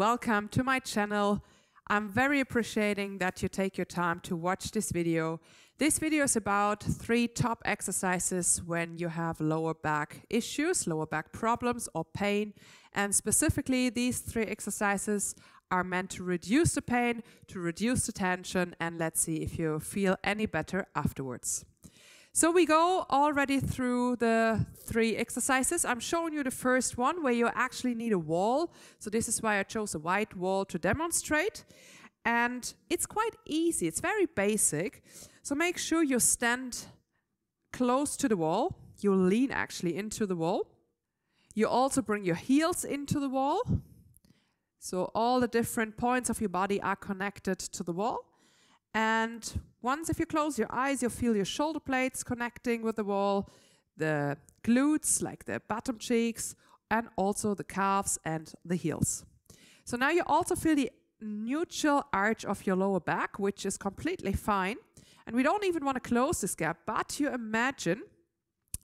welcome to my channel. I'm very appreciating that you take your time to watch this video. This video is about 3 top exercises when you have lower back issues, lower back problems or pain. And specifically, these 3 exercises are meant to reduce the pain, to reduce the tension, and let's see if you feel any better afterwards. So we go already through the 3 exercises. I'm showing you the first one where you actually need a wall. So this is why I chose a white wall to demonstrate. And it's quite easy, it's very basic. So make sure you stand close to the wall. You lean actually into the wall. You also bring your heels into the wall. So all the different points of your body are connected to the wall. And once if you close your eyes, you'll feel your shoulder blades connecting with the wall, the glutes, like the bottom cheeks, and also the calves and the heels. So now you also feel the neutral arch of your lower back, which is completely fine. And we don't even want to close this gap, but you imagine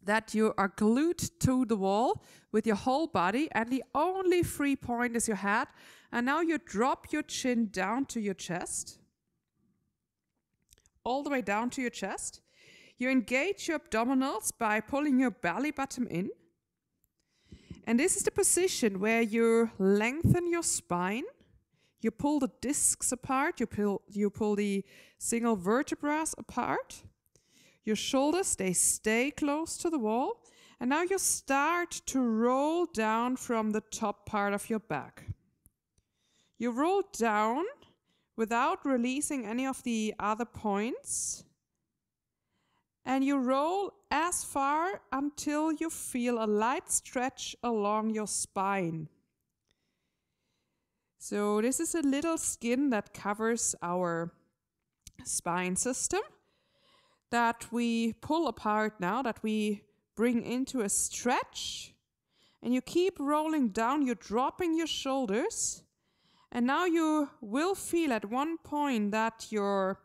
that you are glued to the wall with your whole body, and the only free point is your head. And now you drop your chin down to your chest, all the way down to your chest. You engage your abdominals by pulling your belly button in. And this is the position where you lengthen your spine. You pull the discs apart. You pull the single vertebrae apart. Your shoulders, they stay close to the wall. And now you start to roll down from the top part of your back. You roll down without releasing any of the other points. And you roll as far until you feel a light stretch along your spine. So this is a little skin that covers our spine system that we pull apart now, that we bring into a stretch. And you keep rolling down, you're dropping your shoulders. And now you will feel at one point that your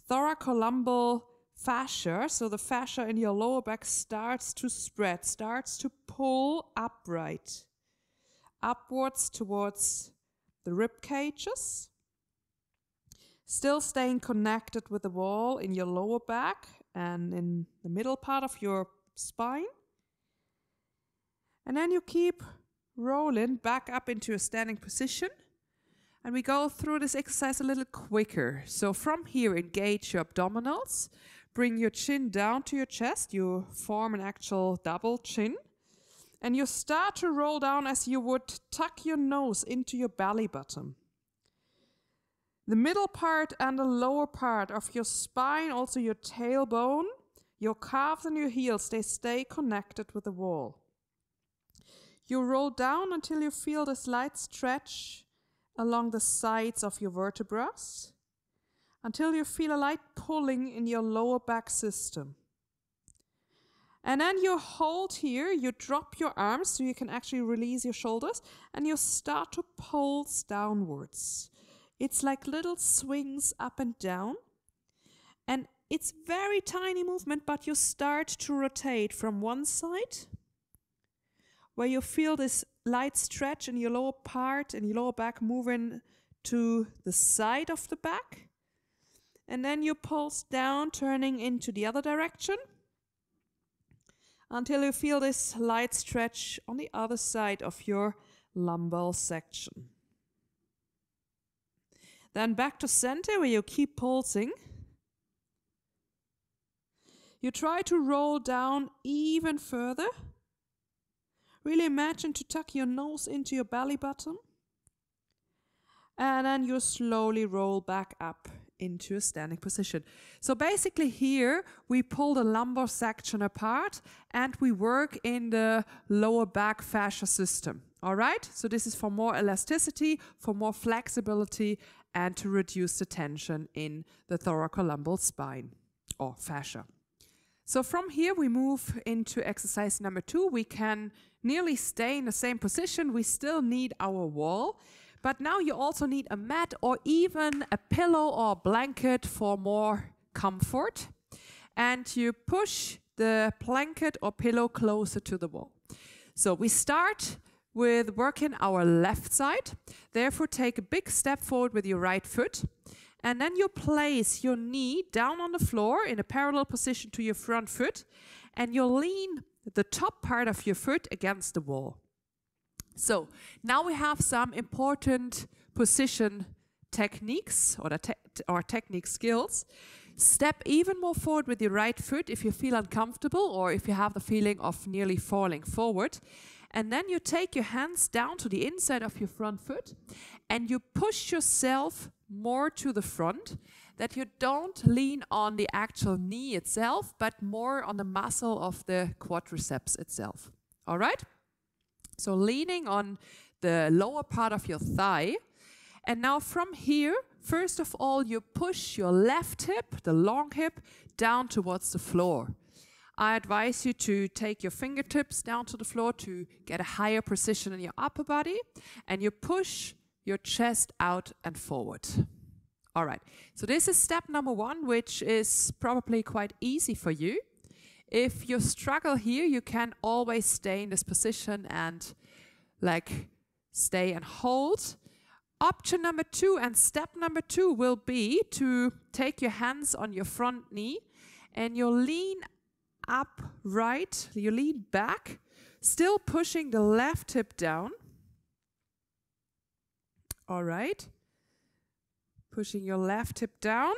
thoracolumbar fascia, so the fascia in your lower back, starts to spread, starts to pull upright, upwards towards the rib cages, still staying connected with the wall in your lower back and in the middle part of your spine. And then you keep rolling back up into a standing position. And we go through this exercise a little quicker. So from here, engage your abdominals. Bring your chin down to your chest. You form an actual double chin. And you start to roll down as you would tuck your nose into your belly button. The middle part and the lower part of your spine, also your tailbone, your calves and your heels, they stay connected with the wall. You roll down until you feel this light stretch along the sides of your vertebrae, until you feel a light pulling in your lower back system. And then you hold here, you drop your arms so you can actually release your shoulders, and you start to pulse downwards. It's like little swings up and down, and it's very tiny movement, but you start to rotate from one side, where you feel this light stretch in your lower part and your lower back moving to the side of the back. And then you pulse down, turning into the other direction until you feel this light stretch on the other side of your lumbar section. Then back to center where you keep pulsing. You try to roll down even further. Really imagine to tuck your nose into your belly button. And then you slowly roll back up into a standing position. So basically here we pull the lumbar section apart and we work in the lower back fascia system. All right? So this is for more elasticity, for more flexibility, and to reduce the tension in the thoracolumbar spine or fascia. So from here we move into exercise number 2. We can nearly stay in the same position. We still need our wall, but now you also need a mat or even a pillow or a blanket for more comfort. And you push the blanket or pillow closer to the wall. So we start with working our left side. Therefore, take a big step forward with your right foot. And then you place your knee down on the floor in a parallel position to your front foot. And you lean the top part of your foot against the wall. So now we have some important position techniques or technique skills. Step even more forward with your right foot if you feel uncomfortable or if you have the feeling of nearly falling forward. And then you take your hands down to the inside of your front foot and you push yourself more to the front, that you don't lean on the actual knee itself, but more on the muscle of the quadriceps itself. All right? So leaning on the lower part of your thigh. And now from here, first of all, you push your left hip, the long hip, down towards the floor. I advise you to take your fingertips down to the floor to get a higher precision in your upper body. And you push your chest out and forward. All right, so this is step number 1, which is probably quite easy for you. If you struggle here, you can always stay in this position and stay and hold. Option number 2 and step number 2 will be to take your hands on your front knee and you lean upright, you lean back, still pushing the left hip down. All right. Pushing your left hip down.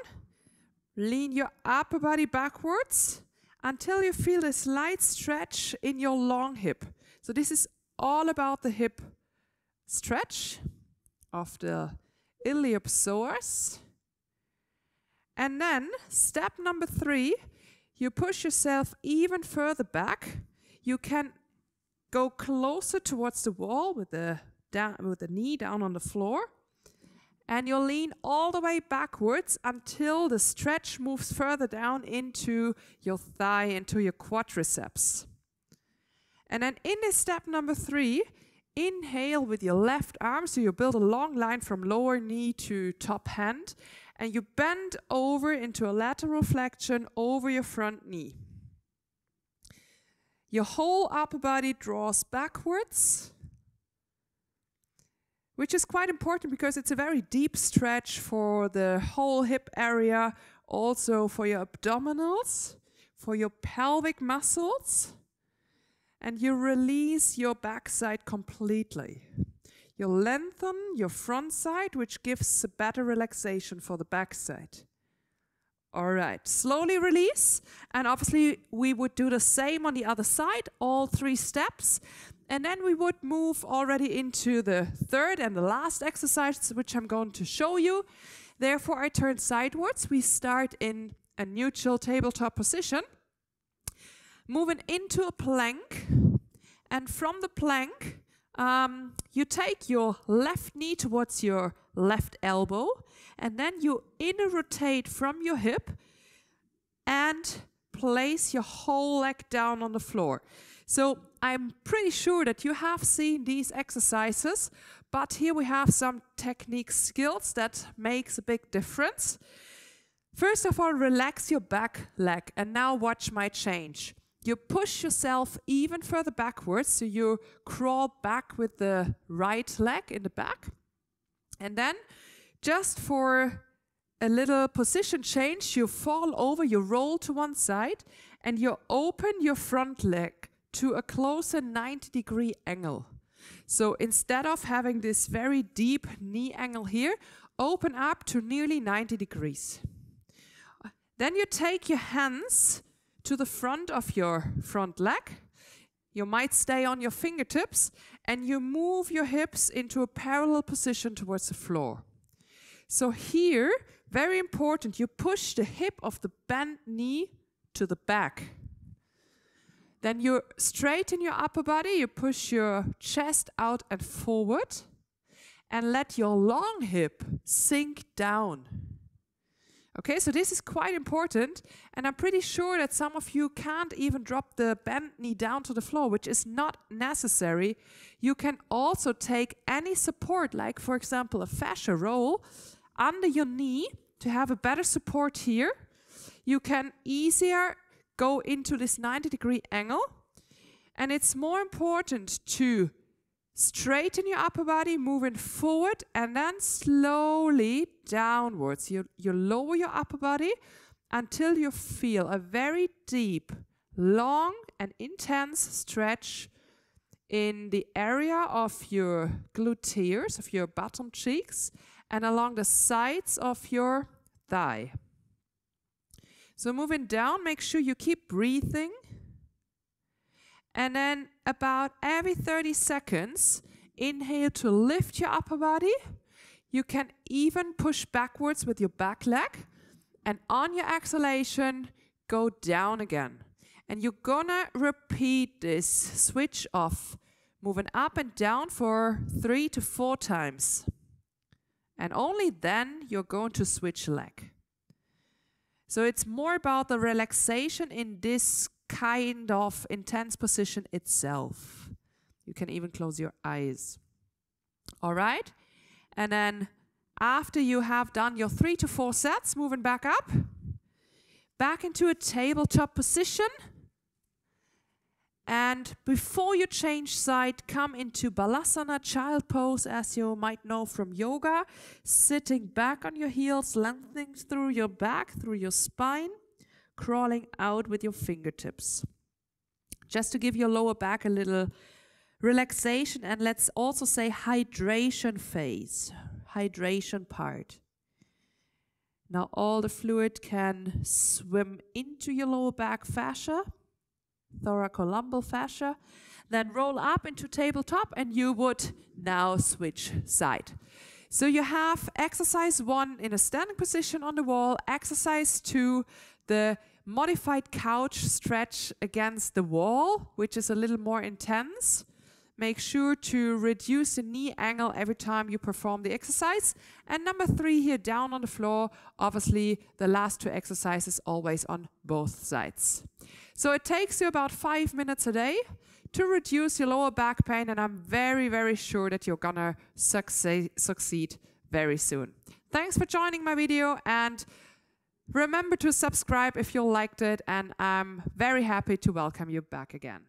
Lean your upper body backwards until you feel a slight stretch in your long hip. So this is all about the hip stretch of the iliopsoas. And then step number 3, you push yourself even further back. You can go closer towards the wall with the knee down on the floor. And you'll lean all the way backwards until the stretch moves further down into your thigh, into your quadriceps. And then in this step number 3, inhale with your left arm. So you build a long line from lower knee to top hand. And you bend over into a lateral flexion over your front knee. Your whole upper body draws backwards, which is quite important because it's a very deep stretch for the whole hip area, also for your abdominals, for your pelvic muscles, and you release your backside completely. You lengthen your front side, which gives a better relaxation for the backside. All right, slowly release, and obviously we would do the same on the other side, all 3 steps. And then we would move already into the third and the last exercise, which I'm going to show you. Therefore, I turn sidewards. We start in a neutral tabletop position, moving into a plank. And from the plank, you take your left knee towards your left elbow, and then you inner rotate from your hip and place your whole leg down on the floor. So I'm pretty sure that you have seen these exercises, but here we have some technique skills that makes a big difference. First of all, relax your back leg, and now watch my change. You push yourself even further backwards, so you crawl back with the right leg in the back. And then, just for a little position change, you fall over, you roll to one side, and you open your front leg to a closer 90-degree angle. So instead of having this very deep knee angle here, open up to nearly 90 degrees. Then you take your hands to the front of your front leg. You might stay on your fingertips, and you move your hips into a parallel position towards the floor. So here, very important, you push the hip of the bent knee to the back. Then you straighten your upper body, you push your chest out and forward, and let your long hip sink down. Okay, so this is quite important, and I'm pretty sure that some of you can't even drop the bent knee down to the floor, which is not necessary. You can also take any support, like for example a fascia roll, under your knee to have a better support here. You can easier go into this 90-degree angle, and it's more important to Straighten your upper body, moving forward and then slowly downwards. You lower your upper body until you feel a very deep, long and intense stretch in the area of your gluteus, of your bottom cheeks, and along the sides of your thigh. So moving down, make sure you keep breathing. And then about every 30 seconds, inhale to lift your upper body. You can even push backwards with your back leg. And on your exhalation, go down again. And you're gonna repeat this switch off, moving up and down for 3 to 4 times. And only then you're going to switch leg. So it's more about the relaxation in this kind of intense position itself. You can even close your eyes. All right? And then after you have done your 3 to 4 sets, moving back up, back into a tabletop position. And before you change side, come into Balasana, child pose, as you might know from yoga. Sitting back on your heels, lengthening through your back, through your spine, crawling out with your fingertips. Just to give your lower back a little relaxation, and let's also say hydration phase, hydration part. Now all the fluid can swim into your lower back fascia, thoracolumbar fascia, then roll up into tabletop, and you would now switch side. So you have exercise 1 in a standing position on the wall, exercise 2, the modified couch stretch against the wall, which is a little more intense. Make sure to reduce the knee angle every time you perform the exercise. And number 3 here, down on the floor. Obviously, the last 2 exercises always on both sides. So it takes you about 5 minutes a day to reduce your lower back pain, and I'm very, very sure that you're gonna succeed very soon. Thanks for joining my video, and remember to subscribe if you liked it, and I'm very happy to welcome you back again.